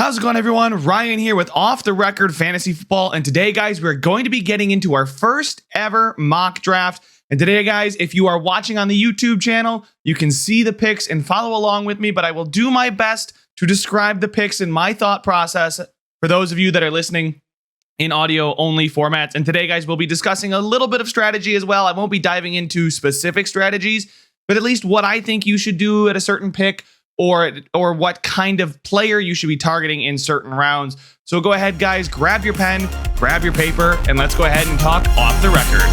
How's it going, everyone? Ryan here with Off the Record Fantasy Football. And today, guys, we're going to be getting into our first ever mock draft. And today, guys, if you are watching on the YouTube channel, you can see the picks and follow along with me, but I will do my best to describe the picks and my thought process for those of you that are listening in audio only formats. And today, guys, we'll be discussing a little bit of strategy as well. I won't be diving into specific strategies, but at least what I think you should do at a certain pick, or what kind of player you should be targeting in certain rounds. So go ahead, guys, grab your pen, grab your paper, and let's go ahead and talk off the record.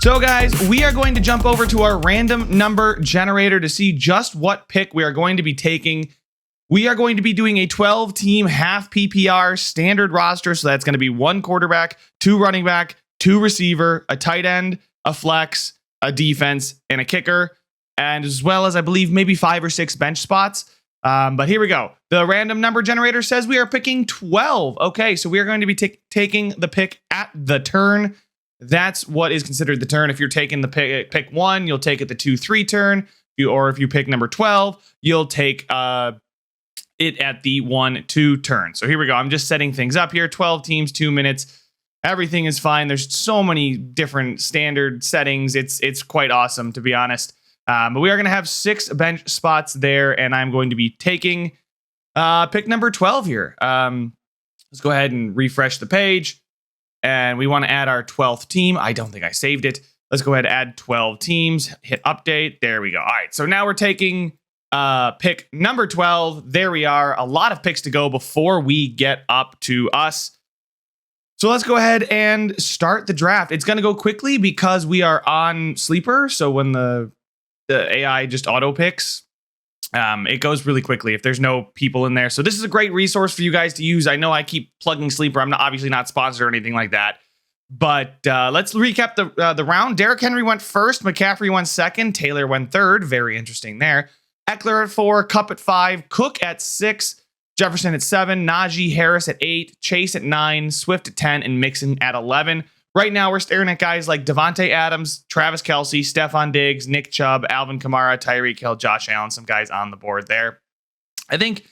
So guys, we are going to jump over to our random number generator to see just what pick we are going to be taking. We are going to be doing a 12-team half PPR standard roster. So that's going to be one quarterback, two running back, two receiver, a tight end, a flex, a defense, and a kicker, and as well as I believe maybe 5 or 6 bench spots. But here we go. The random number generator says we are picking 12. Okay, so we are going to be taking the pick at the turn. That's what is considered the turn. If you're taking the pick 1, you'll take it the 2-3 turn. Or if you pick number 12, you'll take it at the 1-2 turn. So here we go. I'm just setting things up here. 12 teams, 2 minutes. Everything is fine. There's so many different standard settings. It's quite awesome, to be honest. But we are going to have 6 bench spots there, and I'm going to be taking pick number 12 here. Let's go ahead and refresh the page. And we want to add our 12th team. I don't think I saved it. Let's go ahead and add 12 teams. Hit update. There we go. All right, so now we're taking pick number 12. There we are. A lot of picks to go before we get up to us. So let's go ahead and start the draft. It's going to go quickly because we are on sleeper. So when the AI just auto picks, it goes really quickly if there's no people in there. So this is a great resource for you guys to use. I know I keep plugging sleeper. I'm obviously not sponsored or anything like that. But let's recap the round. Derrick Henry went first. McCaffrey went second. Taylor went third. Very interesting there. Eckler at 4. Kupp at 5. Cook at 6. Jefferson at 7, Najee Harris at 8, Chase at 9, Swift at 10, and Mixon at 11. Right now, we're staring at guys like Devonta Adams, Travis Kelce, Stephon Diggs, Nick Chubb, Alvin Kamara, Tyreek Hill, Josh Allen, some guys on the board there. I think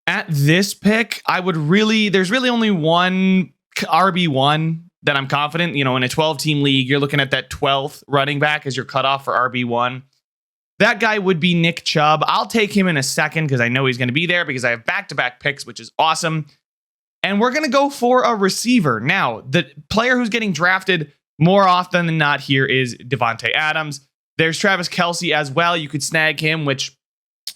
at this pick, there's really only one RB1 that I'm confident. You know, in a 12-team league, you're looking at that 12th running back as your cutoff for RB1. That guy would be Nick Chubb. I'll take him in a second because I know he's going to be there because I have back-to-back picks, which is awesome. And we're going to go for a receiver. Now, the player who's getting drafted more often than not here is Devonta Adams. There's Travis Kelce as well. You could snag him, which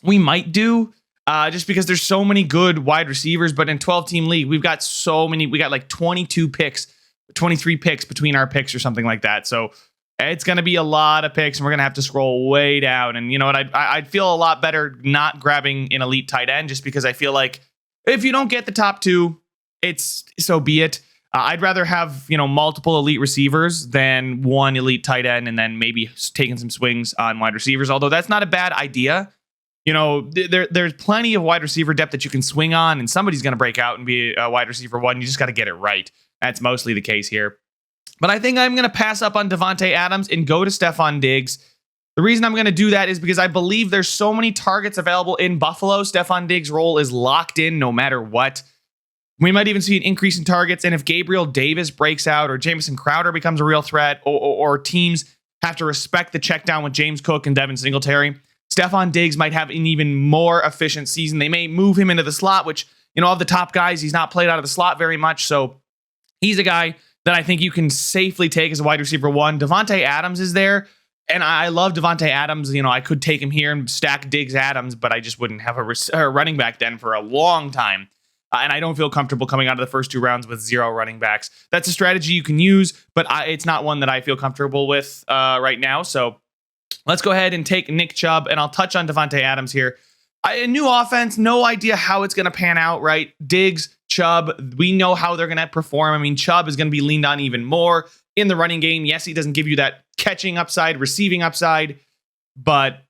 we might do just because there's so many good wide receivers. But in 12-team league, we've got so many. We got like 22 picks, 23 picks between our picks or something like that. So it's going to be a lot of picks, and we're going to have to scroll way down. And you know what? I'd feel a lot better not grabbing an elite tight end just because I feel like if you don't get the top 2, it's so be it. I'd rather have, multiple elite receivers than one elite tight end and then maybe taking some swings on wide receivers, although that's not a bad idea. There's plenty of wide receiver depth that you can swing on, and somebody's going to break out and be a wide receiver 1. You just got to get it right. That's mostly the case here. But I think I'm going to pass up on Devonta Adams and go to Stephon Diggs. The reason I'm going to do that is because I believe there's so many targets available in Buffalo. Stephon Diggs' role is locked in no matter what. We might even see an increase in targets. And if Gabriel Davis breaks out or Jamison Crowder becomes a real threat, or teams have to respect the check down with James Cook and Devin Singletary, Stephon Diggs might have an even more efficient season. They may move him into the slot, which, of the top guys, he's not played out of the slot very much. So he's a guy that I think you can safely take as a wide receiver 1. Devonta Adams is there, and I love Devonta Adams. I could take him here and stack Diggs Adams, but I just wouldn't have a running back then for a long time. And I don't feel comfortable coming out of the first 2 rounds with 0 running backs. That's a strategy you can use, but it's not one that I feel comfortable with right now. So let's go ahead and take Nick Chubb, and I'll touch on Devonta Adams here. A new offense, no idea how it's going to pan out, right? Diggs, Chubb, we know how they're going to perform. I mean, Chubb is going to be leaned on even more in the running game. Yes, he doesn't give you that catching upside, receiving upside, but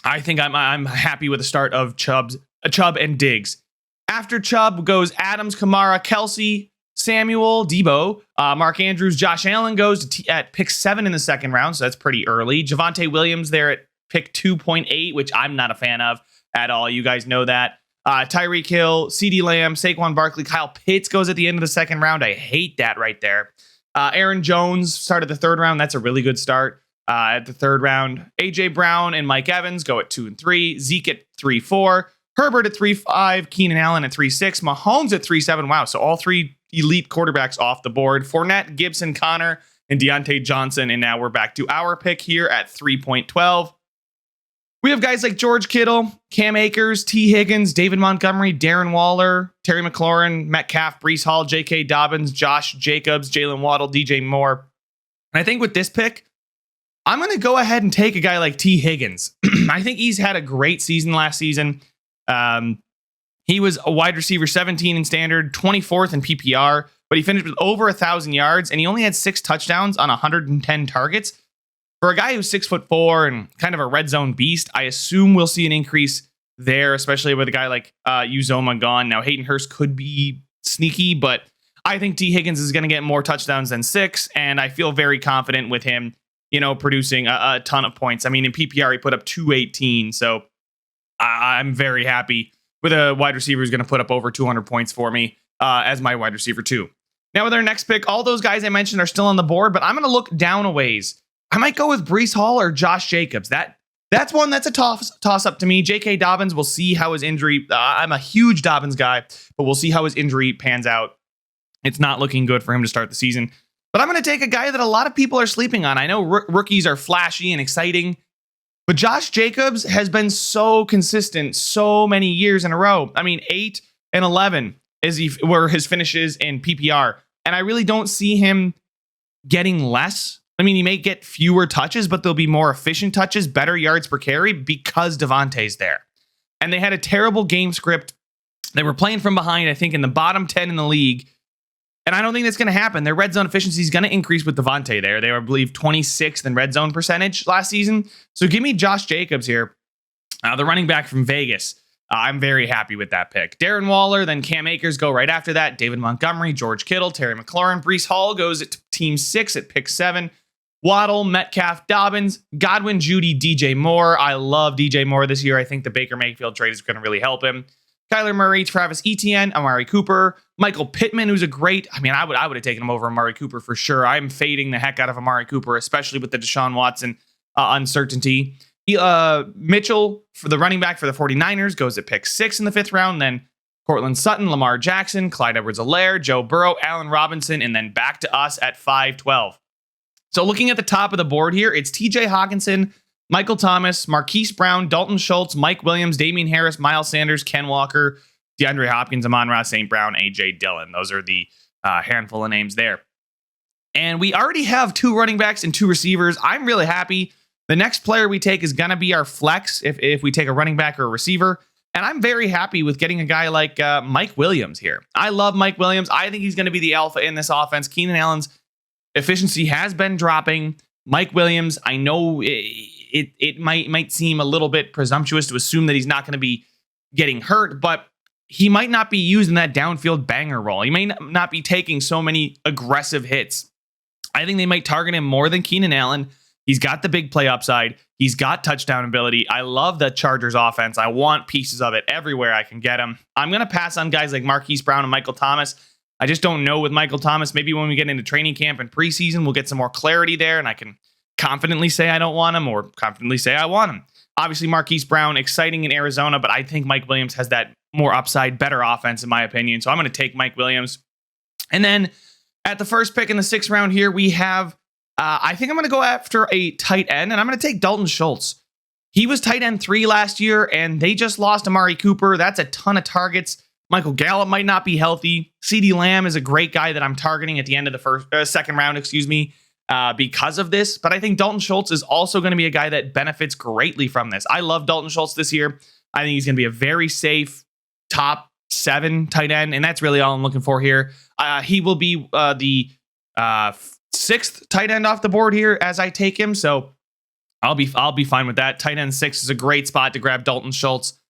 I think I'm happy with the start of Chubb and Diggs. After Chubb goes Adams, Kamara, Kelce, Samuel, Debo, Mark Andrews, Josh Allen goes at pick 7 in the second round, so that's pretty early. Javonte Williams there at pick 2.8, which I'm not a fan of at all. You guys know that. Tyreek Hill, CeeDee Lamb, Saquon Barkley, Kyle Pitts goes at the end of the second round. I hate that right there. Aaron Jones started the third round. That's a really good start at the third round. A.J. Brown and Mike Evans go at 2 and 3. Zeke at 3-4. Herbert at 3-5. Keenan Allen at 3-6. Mahomes at 3-7. Wow, so all 3 elite quarterbacks off the board. Fournette, Gibson, Connor, and Deontay Johnson. And now we're back to our pick here at 3.12. We have guys like George Kittle, Cam Akers, T. Higgins, David Montgomery, Darren Waller, Terry McLaurin, Metcalf, Breece Hall, J.K. Dobbins, Josh Jacobs, Jalen Waddle, DJ Moore. And I think with this pick, I'm going to go ahead and take a guy like T. Higgins. I think he's had a great season last season. He was a wide receiver 17 in standard, 24th in PPR, but he finished with over 1,000 yards, and he only had 6 touchdowns on 110 targets. For a guy who's 6'4" and kind of a red zone beast, I assume we'll see an increase there, especially with a guy like Uzoma gone. Now, Hayden Hurst could be sneaky, but I think T. Higgins is going to get more touchdowns than 6, and I feel very confident with him, producing a ton of points. I mean, in PPR, he put up 218, so I'm very happy with a wide receiver who's going to put up over 200 points for me as my wide receiver too. Now with our next pick, all those guys I mentioned are still on the board, but I'm going to look down a ways. I might go with Breece Hall or Josh Jacobs. That's one that's a toss up to me. J.K. Dobbins, we'll see how his injury. I'm a huge Dobbins guy, but we'll see how his injury pans out. It's not looking good for him to start the season. But I'm going to take a guy that a lot of people are sleeping on. I know rookies are flashy and exciting, but Josh Jacobs has been so consistent so many years in a row. I mean, 8 and 11 were his finishes in PPR. And I really don't see him getting less. I mean, he may get fewer touches, but there'll be more efficient touches, better yards per carry because Devontae's there. And they had a terrible game script. They were playing from behind, I think, in the bottom 10 in the league. And I don't think that's going to happen. Their red zone efficiency is going to increase with Devontae there. They were, I believe, 26th in red zone percentage last season. So give me Josh Jacobs here, the running back from Vegas. I'm very happy with that pick. Darren Waller, then Cam Akers go right after that. David Montgomery, George Kittle, Terry McLaurin, Breece Hall goes at team 6 at pick 7. Waddle, Metcalf, Dobbins, Godwin, Judy, DJ Moore. I love DJ Moore this year. I think the Baker Mayfield trade is going to really help him. Kyler Murray, Travis Etienne, Amari Cooper, Michael Pittman, who's a great. I mean, I would have taken him over Amari Cooper for sure. I'm fading the heck out of Amari Cooper, especially with the Deshaun Watson uncertainty. Mitchell, for the running back for the 49ers, goes at pick 6 in the 5th round. Then Cortland Sutton, Lamar Jackson, Clyde Edwards-Helaire, Joe Burrow, Allen Robinson, and then back to us at 5-12. So looking at the top of the board here, it's TJ Hawkinson, Michael Thomas, Marquise Brown, Dalton Schultz, Mike Williams, Damian Harris, Miles Sanders, Ken Walker, DeAndre Hopkins, Amon-Ra St. Brown, A.J. Dillon. Those are the handful of names there. And we already have 2 running backs and 2 receivers. I'm really happy. The next player we take is going to be our flex if we take a running back or a receiver. And I'm very happy with getting a guy like Mike Williams here. I love Mike Williams. I think he's going to be the alpha in this offense. Keenan Allen's efficiency has been dropping. Mike Williams, I know it might seem a little bit presumptuous to assume that he's not going to be getting hurt, but he might not be used in that downfield banger role. He may not be taking so many aggressive hits. I think they might target him more than Keenan Allen. He's got the big play upside. He's got touchdown ability. I love the Chargers offense. I want pieces of it everywhere I can get them. I'm going to pass on guys like Marquise Brown and Michael Thomas. I just don't know with Michael Thomas. Maybe when we get into training camp and preseason, we'll get some more clarity there, and I can confidently say I don't want him or confidently say I want him. Obviously, Marquise Brown, exciting in Arizona, but I think Mike Williams has that more upside, better offense, in my opinion. So I'm going to take Mike Williams. And then at the first pick in the 6th round here, we have, I think I'm going to go after a tight end, and I'm going to take Dalton Schultz. He was tight end 3 last year, and they just lost Amari Cooper. That's a ton of targets. Michael Gallup might not be healthy. CeeDee Lamb is a great guy that I'm targeting at the end of the second round, because of this. But I think Dalton Schultz is also going to be a guy that benefits greatly from this. I love Dalton Schultz this year. I think he's going to be a very safe top 7 tight end, and that's really all I'm looking for here. He will be the 6th tight end off the board here as I take him, so I'll be fine with that. Tight end 6 is a great spot to grab Dalton Schultz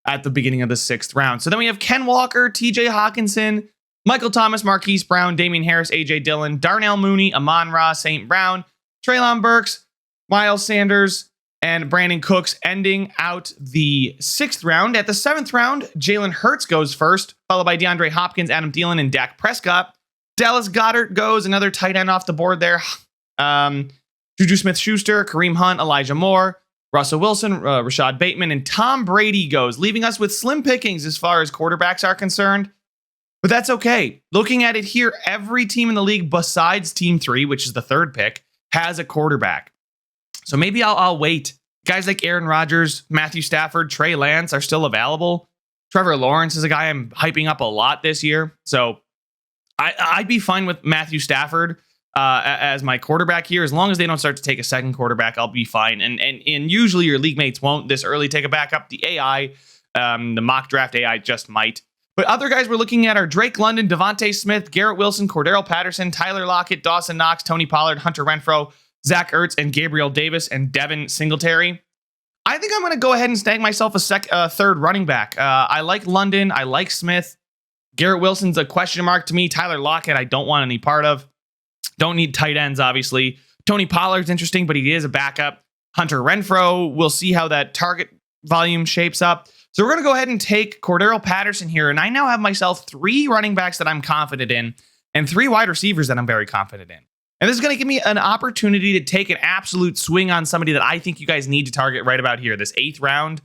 at the beginning of the 6th round. So then we have Ken Walker, TJ Hawkinson, Michael Thomas, Marquise Brown, Damian Harris, A.J. Dillon, Darnell Mooney, Amon-Ra, St. Brown, Treylon Burks, Miles Sanders, and Brandon Cooks ending out the 6th round. At the 7th round, Jalen Hurts goes first, followed by DeAndre Hopkins, Adam Thielen, and Dak Prescott. Dallas Goedert goes, another tight end off the board there. Juju Smith-Schuster, Kareem Hunt, Elijah Moore, Russell Wilson, Rashad Bateman, and Tom Brady goes, leaving us with slim pickings as far as quarterbacks are concerned. But that's okay. Looking at it here, every team in the league besides Team 3, which is the 3rd pick, has a quarterback. So maybe I'll wait. Guys like Aaron Rodgers, Matthew Stafford, Trey Lance are still available. Trevor Lawrence is a guy I'm hyping up a lot this year. So I'd be fine with Matthew Stafford as my quarterback here. As long as they don't start to take a second quarterback, I'll be fine. And usually your league mates won't this early take a backup. The AI, the mock draft AI just might. But other guys we're looking at are Drake London, Devontae Smith, Garrett Wilson, Cordero Patterson, Tyler Lockett, Dawson Knox, Tony Pollard, Hunter Renfrow, Zach Ertz, and Gabriel Davis, and Devin Singletary. I think I'm going to go ahead and snag myself a third running back. I like London. I like Smith. Garrett Wilson's a question mark to me. Tyler Lockett, I don't want any part of. Don't need tight ends, obviously. Tony Pollard's interesting, but he is a backup. Hunter Renfrow, we'll see how that target volume shapes up. So we're going to go ahead and take Cordero Patterson here, and I now have myself 3 running backs that I'm confident in and 3 wide receivers that I'm very confident in. And this is going to give me an opportunity to take an absolute swing on somebody that I think you guys need to target right about here. This 8th round,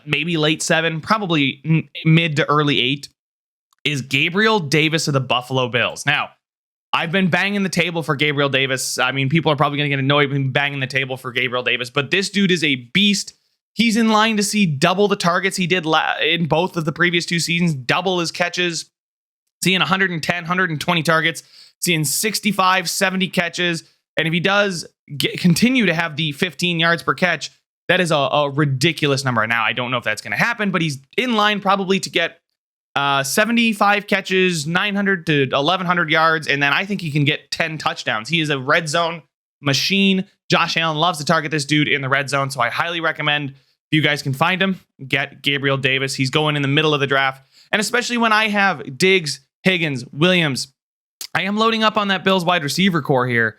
maybe late 7, probably mid to early 8, is Gabriel Davis of the Buffalo Bills. Now, I've been banging the table for Gabriel Davis. I mean, people are probably going to get annoyed with me banging the table for Gabriel Davis, but this dude is a beast. He's in line to see double the targets he did in both of the previous 2 seasons, double his catches, seeing 110, 120 targets, seeing 65, 70 catches. And if he does continue to have the 15 yards per catch, that is a ridiculous number. Now, I don't know if that's going to happen, but he's in line probably to get 75 catches, 900 to 1,100 yards, and then I think he can get 10 touchdowns. He is a red zone machine. Josh Allen loves to target this dude in the red zone, so I highly recommend, if you guys can find him, get Gabriel Davis. He's going in the middle of the draft, and especially when I have Diggs, Higgins, Williams, I am loading up on that Bills wide receiver core here,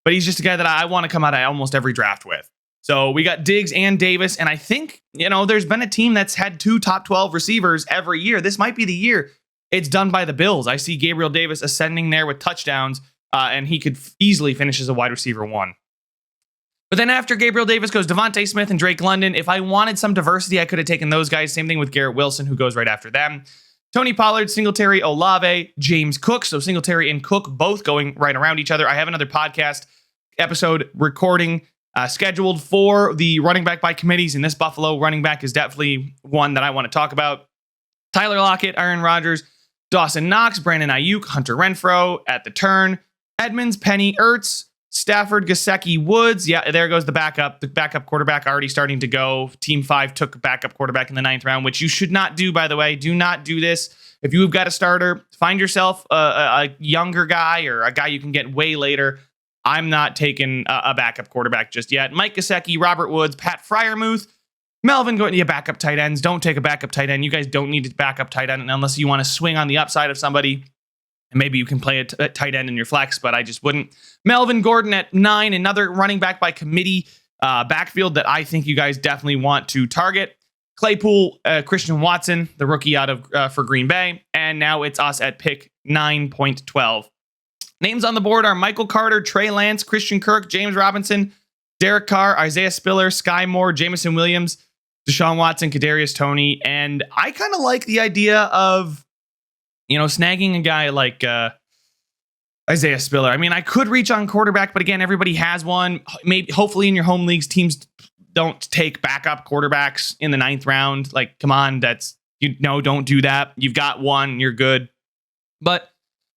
but he's just a guy that I want to come out of almost every draft with. So we got Diggs and Davis, and I think, there's been a team that's had 2 top 12 receivers every year. This might be the year it's done by the Bills. I see Gabriel Davis ascending there with touchdowns, and he could easily finish as a wide receiver 1. But then after Gabriel Davis goes Devontae Smith and Drake London. If I wanted some diversity, I could have taken those guys. Same thing with Garrett Wilson, who goes right after them. Tony Pollard, Singletary, Olave, James Cook. So Singletary and Cook both going right around each other. I have another podcast episode recording scheduled for the running back by committees, and this Buffalo running back is definitely one that I want to talk about. Tyler Lockett, Aaron Rodgers, Dawson Knox, Brandon Ayuk, Hunter Renfrow at the turn, Edmonds, Penny, Ertz, Stafford, Gesicki, Woods. Yeah, there goes the backup. The backup quarterback already starting to go. Team 5 took a backup quarterback in the 9th round, which you should not do, by the way. Do not do this. If you've got a starter, find yourself a younger guy or a guy you can get way later. I'm not taking a backup quarterback just yet. Mike Gesicki, Robert Woods, Pat Freiermuth, Melvin going to your backup tight ends. Don't take a backup tight end. You guys don't need a backup tight end unless you want to swing on the upside of somebody. And maybe you can play a tight end in your flex, but I just wouldn't. Melvin Gordon at 9, another running back by committee backfield that I think you guys definitely want to target. Claypool, Christian Watson, the rookie out of for Green Bay. And now it's us at pick 9.12. Names on the board are Michael Carter, Trey Lance, Christian Kirk, James Robinson, Derek Carr, Isaiah Spiller, Sky Moore, Jameson Williams, Deshaun Watson, Kadarius Toney. And I kind of like the idea of, snagging a guy like Isaiah Spiller. I mean, I could reach on quarterback, but again, everybody has one. Maybe, hopefully in your home leagues, teams don't take backup quarterbacks in the 9th round. Like, come on, don't do that. You've got one, you're good. But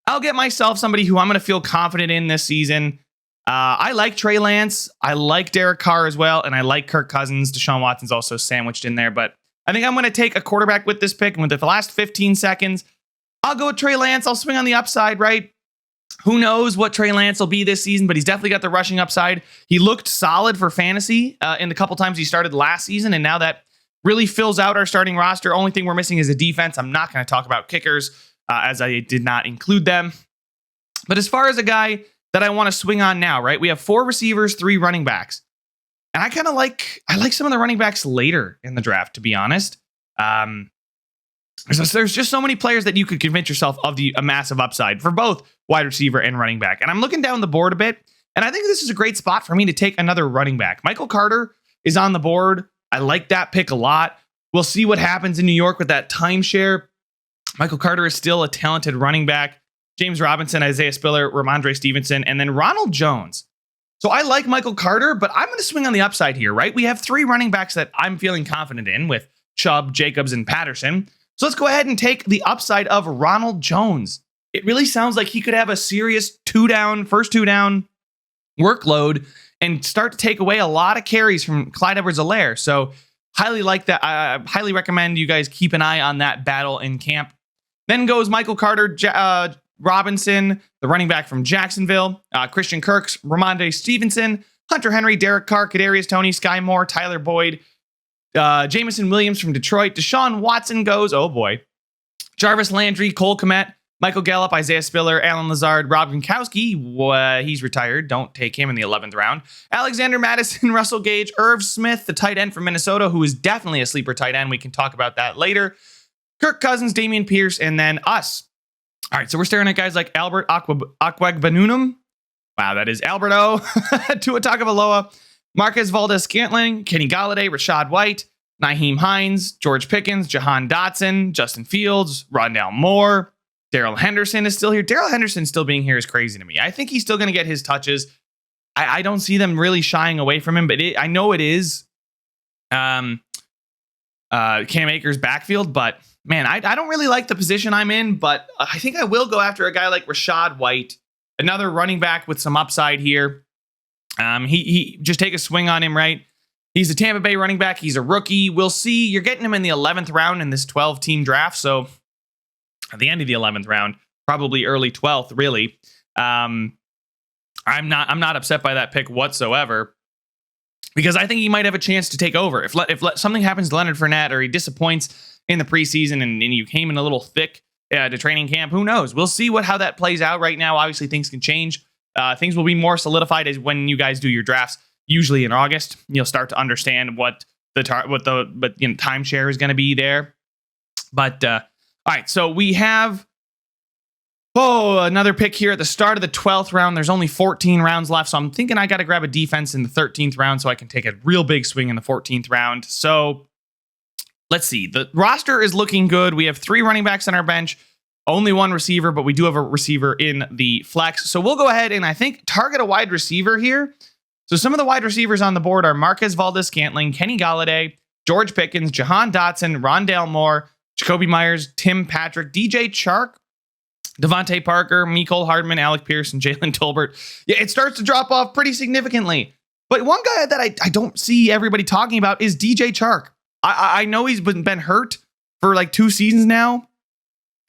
I'll get myself somebody who I'm going to feel confident in this season. I like Trey Lance. I like Derek Carr as well. And I like Kirk Cousins. Deshaun Watson's also sandwiched in there. But I think I'm going to take a quarterback with this pick. And with the last 15 seconds, I'll go with Trey Lance. I'll swing on the upside, right? Who knows what Trey Lance will be this season, but he's definitely got the rushing upside. He looked solid for fantasy in the couple times he started last season. And now that really fills out our starting roster. Only thing we're missing is a defense. I'm not going to talk about kickers. as I did not include them. But as far as a guy that I want to swing on now, right? We have 4 receivers, 3 running backs. And I like some of the running backs later in the draft, to be honest. There's just so many players that you could convince yourself of a massive upside for both wide receiver and running back. And I'm looking down the board a bit, and I think this is a great spot for me to take another running back. Michael Carter is on the board. I like that pick a lot. We'll see what happens in New York with that timeshare. Michael Carter is still a talented running back. James Robinson, Isaiah Spiller, Ramondre Stevenson, and then Ronald Jones. So I like Michael Carter, but I'm going to swing on the upside here, right? We have 3 running backs that I'm feeling confident in with Chubb, Jacobs, and Patterson. So let's go ahead and take the upside of Ronald Jones. It really sounds like he could have a serious first 2 down workload and start to take away a lot of carries from Clyde Edwards-Helaire. So highly like that. I highly recommend you guys keep an eye on that battle in camp. Then goes Michael Carter, Robinson, the running back from Jacksonville, Christian Kirks, Ramondre Stevenson, Hunter Henry, Derek Carr, Kadarius Toney, Sky Moore, Tyler Boyd, Jamison Williams from Detroit, Deshaun Watson goes, oh boy, Jarvis Landry, Cole Kmet, Michael Gallup, Isaiah Spiller, Alan Lazard, Rob Gronkowski, he's retired, don't take him in the 11th round, Alexander Madison, Russell Gage, Irv Smith, the tight end from Minnesota, who is definitely a sleeper tight end, we can talk about that later, Kirk Cousins, Damian Pierce, and then us. All right, so we're staring at guys like Albert Okwegbenunum. Wow, that is Alberto. Tua Tagovailoa, Marquez Valdes-Scantling, Kenny Galladay, Rashad White, Nyheim Hines, George Pickens, Jahan Dotson, Justin Fields, Rondale Moore, Darrell Henderson is still here. Darrell Henderson still being here is crazy to me. I think he's still going to get his touches. I don't see them really shying away from him, but I know it is Cam Akers' backfield, but man, I don't really like the position I'm in, but I think I will go after a guy like Rashad White, another running back with some upside here. He just take a swing on him, right? He's a Tampa Bay running back. He's a rookie. We'll see. You're getting him in the 11th round in this 12-team draft. So at the end of the 11th round, probably early 12th, really. I'm not upset by that pick whatsoever, because I think he might have a chance to take over. If something happens to Leonard Fournette or he disappoints in the preseason and you came in a little thick to training camp, who knows? We'll see how that plays out. Right now, obviously, things can change. Things will be more solidified as when you guys do your drafts, usually in August. You'll start to understand what the timeshare is going to be there. But all right, so we have another pick here at the start of the 12th round. There's only 14 rounds left, so I'm thinking I got to grab a defense in the 13th round so I can take a real big swing in the 14th round. So let's see. The roster is looking good. We have 3 running backs on our bench, only 1 receiver, but we do have a receiver in the flex. So we'll go ahead and I think target a wide receiver here. So some of the wide receivers on the board are Marquez Valdes-Scantling, Kenny Galladay, George Pickens, Jahan Dotson, Rondale Moore, Jacoby Myers, Tim Patrick, DJ Chark, Devontae Parker, Mecole Hardman, Alec Pierce, and Jalen Tolbert. Yeah, it starts to drop off pretty significantly. But one guy that I don't see everybody talking about is DJ Chark. I know he's been hurt for like 2 seasons now,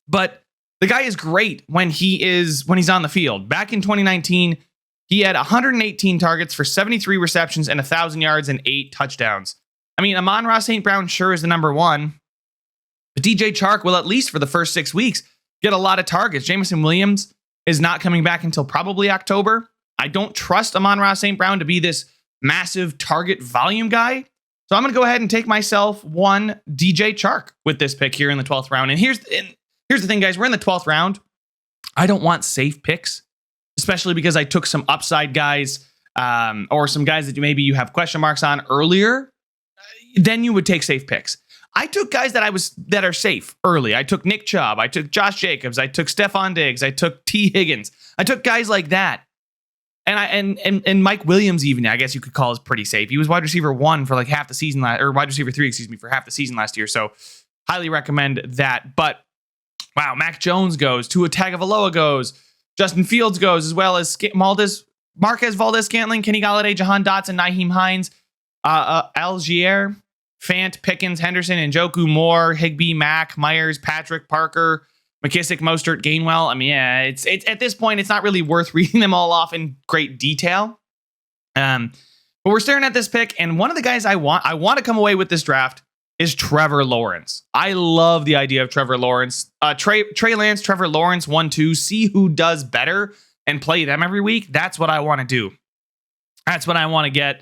but the guy is great when he's on the field. Back in 2019, he had 118 targets for 73 receptions and 1,000 yards and 8 touchdowns. I mean, Amon-Ra St. Brown sure is the number 1, but DJ Chark will, at least for the first 6 weeks, get a lot of targets. Jamison Williams is not coming back until probably October. I don't trust Amon-Ra St. Brown to be this massive target volume guy. So I'm going to go ahead and take myself 1 DJ Chark with this pick here in the 12th round. And here's the thing, guys. We're in the 12th round. I don't want safe picks, especially because I took some upside guys or some guys that maybe you have question marks on earlier. Then you would take safe picks. I took guys that are safe early. I took Nick Chubb. I took Josh Jacobs. I took Stephon Diggs. I took T. Higgins. I took guys like that. And Mike Williams, even, I guess you could call, is pretty safe. He was wide receiver 1 for like half the season, or wide receiver 3, for half the season last year. So highly recommend that. But wow, Mac Jones goes, Tua Tagovailoa goes, Justin Fields goes, as well as Marquez Valdes-Scantling, Kenny Galladay, Jahan Dotson, Nyheim Hines, Algier, Fant, Pickens, Henderson, Njoku, Moore, Higbee, Mack, Myers, Patrick, Parker, McKissick, Mostert, Gainwell. I mean, yeah, it's at this point, it's not really worth reading them all off in great detail. But we're staring at this pick, and one of the guys I want to come away with this draft is Trevor Lawrence. I love the idea of Trevor Lawrence. Trey Lance, Trevor Lawrence, 1-2. See who does better and play them every week. That's what I want to do. That's what I want to get.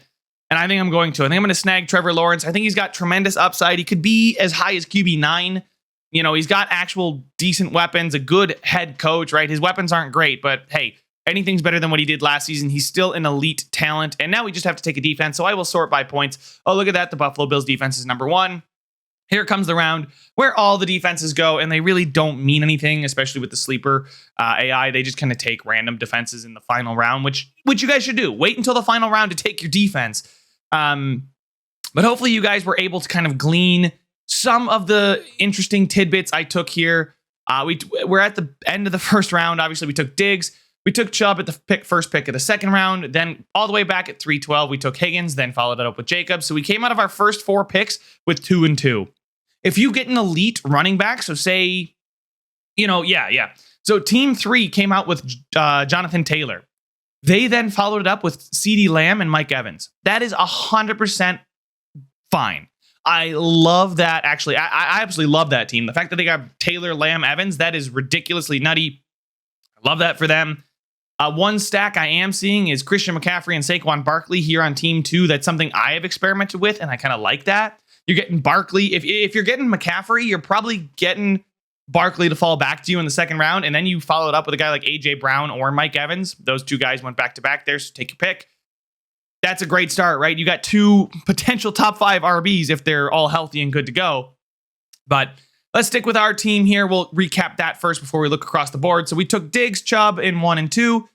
And I think I'm going to. I think I'm going to snag Trevor Lawrence. I think he's got tremendous upside. He could be as high as QB9. You know, he's got actual decent weapons, a good head coach, right? His weapons aren't great, but hey, anything's better than what he did last season. He's still an elite talent. And now we just have to take a defense. So I will sort by points. Oh, look at that. The Buffalo Bills defense is number 1. Here comes the round where all the defenses go, and they really don't mean anything, especially with the sleeper AI. They just kind of take random defenses in the final round, which you guys should do. Wait until the final round to take your defense. But hopefully you guys were able to kind of glean some of the interesting tidbits I took here. We're at the end of the first round. Obviously, we took Diggs. We took Chubb at the first pick of the second round. Then all the way back at 312, we took Higgins, then followed it up with Jacobs. So we came out of our first 4 picks with 2-2. If you get an elite running back, so say, So team 3 came out with Jonathan Taylor. They then followed it up with CeeDee Lamb and Mike Evans. That is 100% fine. I love that. Actually, I absolutely love that team. The fact that they got Taylor, Lamb, Evans, that is ridiculously nutty. I love that for them. One stack I am seeing is Christian McCaffrey and Saquon Barkley here on team 2. That's something I have experimented with, and I kind of like that. You're getting Barkley. If you're getting McCaffrey, you're probably getting Barkley to fall back to you in the second round, and then you follow it up with a guy like A.J. Brown or Mike Evans. Those 2 guys went back-to-back there, so take your pick. That's a great start, right? You got 2 potential top 5 RBs if they're all healthy and good to go. But let's stick with our team here. We'll recap that first before we look across the board. So we took Diggs, Chubb in 1 and 2,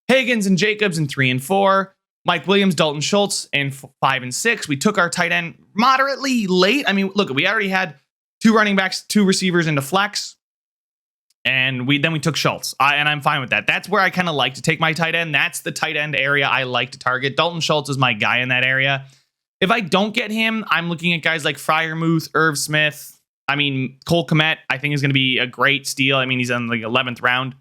Higgins and Jacobs in 3 and 4, Mike Williams, Dalton Schultz in 5 and 6. We took our tight end moderately late. I mean, look, we already had 2 running backs, 2 receivers into flex, and we took Schultz. And I'm fine with that. That's where I kind of like to take my tight end. That's the tight end area I like to target. Dalton Schultz is my guy in that area. If I don't get him, I'm looking at guys like Freiermuth, Irv Smith. I mean, Cole Kmet, I think is going to be a great steal. I mean, he's on the 11th round.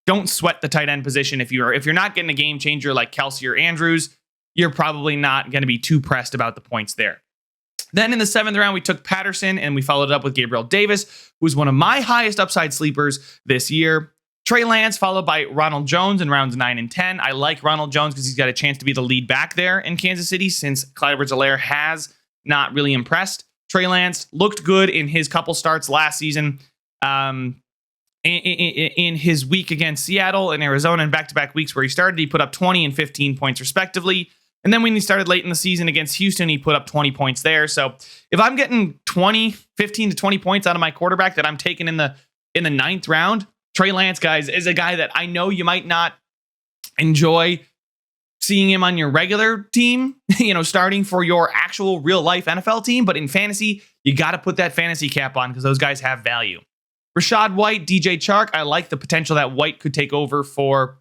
Don't sweat the tight end position. If you're not getting a game changer like Kelsey or Andrews, you're probably not going to be too pressed about the points there. Then in the 7th round, we took Patterson and we followed it up with Gabriel Davis, who's one of my highest upside sleepers this year. Trey Lance followed by Ronald Jones in rounds 9 and 10. I like Ronald Jones because he's got a chance to be the lead back there in Kansas City since Clyde Edwards-Helaire has not really impressed. Trey Lance looked good in his couple starts last season. In his week against Seattle and Arizona in back-to-back weeks where he started, he put up 20 and 15 points respectively. And then when he started late in the season against Houston, he put up 20 points there. So if I'm getting 15 to 20 points out of my quarterback that I'm taking in the 9th round, Trey Lance, guys, is a guy that I know you might not enjoy seeing him on your regular team, starting for your actual real life NFL team. But in fantasy, you got to put that fantasy cap on because those guys have value. Rachaad White, DJ Chark, I like the potential that White could take over for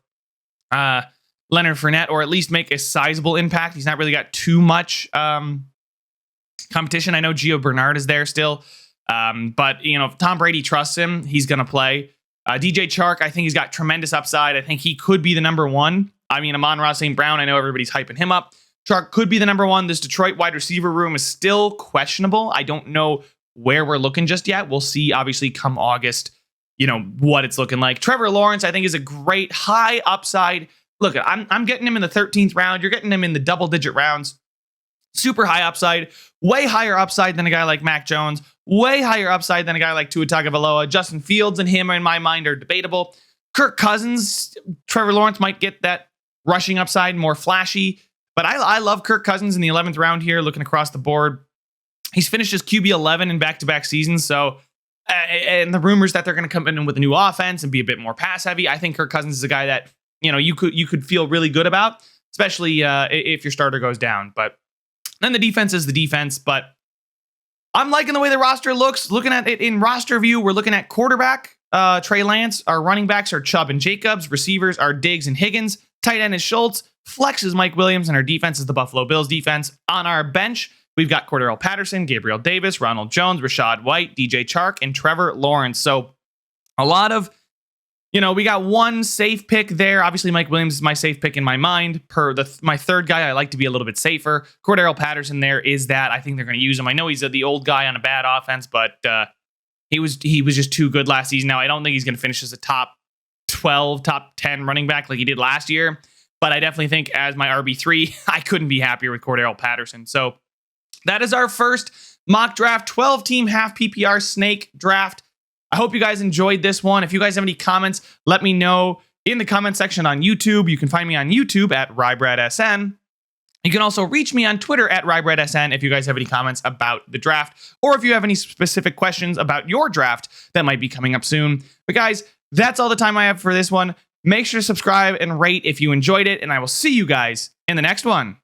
Leonard Fournette, or at least make a sizable impact. He's not really got too much competition. I know Gio Bernard is there still, but if Tom Brady trusts him, he's going to play. DJ Chark, I think he's got tremendous upside. I think he could be the number 1. I mean, Amon-Ra St. Brown, I know everybody's hyping him up. Chark could be the number 1. This Detroit wide receiver room is still questionable. I don't know where we're looking just yet. We'll see, obviously, come August, what it's looking like. Trevor Lawrence, I think, is a great high upside. Look, I'm getting him in the 13th round. You're getting him in the double-digit rounds. Super high upside. Way higher upside than a guy like Mac Jones. Way higher upside than a guy like Tua Tagovailoa. Justin Fields and him, in my mind, are debatable. Kirk Cousins, Trevor Lawrence might get that rushing upside, more flashy. But I love Kirk Cousins in the 11th round here, looking across the board. He's finished as QB 11 in back-to-back seasons, so and the rumors that they're going to come in with a new offense and be a bit more pass-heavy, I think Kirk Cousins is a guy that you could feel really good about, especially if your starter goes down. But then the defense is the defense. But I'm liking the way the roster looks. Looking at it in roster view, we're looking at quarterback Trey Lance. Our running backs are Chubb and Jacobs. Receivers are Diggs and Higgins. Tight end is Schultz. Flex is Mike Williams, and our defense is the Buffalo Bills defense. On our bench, we've got Cordarrelle Patterson, Gabriel Davis, Ronald Jones, Rachaad White, DJ Chark, and Trevor Lawrence. So a lot of You know, we got one safe pick there. Obviously, Mike Williams is my safe pick in my mind. My third guy, I like to be a little bit safer. Cordarrelle Patterson there is that. I think they're going to use him. I know he's the old guy on a bad offense, but he was just too good last season. Now, I don't think he's going to finish as a top 12, top 10 running back like he did last year. But I definitely think as my RB3, I couldn't be happier with Cordarrelle Patterson. So that is our first mock draft, 12-team half PPR snake draft. I hope you guys enjoyed this one. If you guys have any comments, let me know in the comment section on YouTube. You can find me on YouTube at RyeBreadSN. You can also reach me on Twitter at RyeBreadSN if you guys have any comments about the draft, or if you have any specific questions about your draft that might be coming up soon. But guys, that's all the time I have for this one. Make sure to subscribe and rate if you enjoyed it, and I will see you guys in the next one.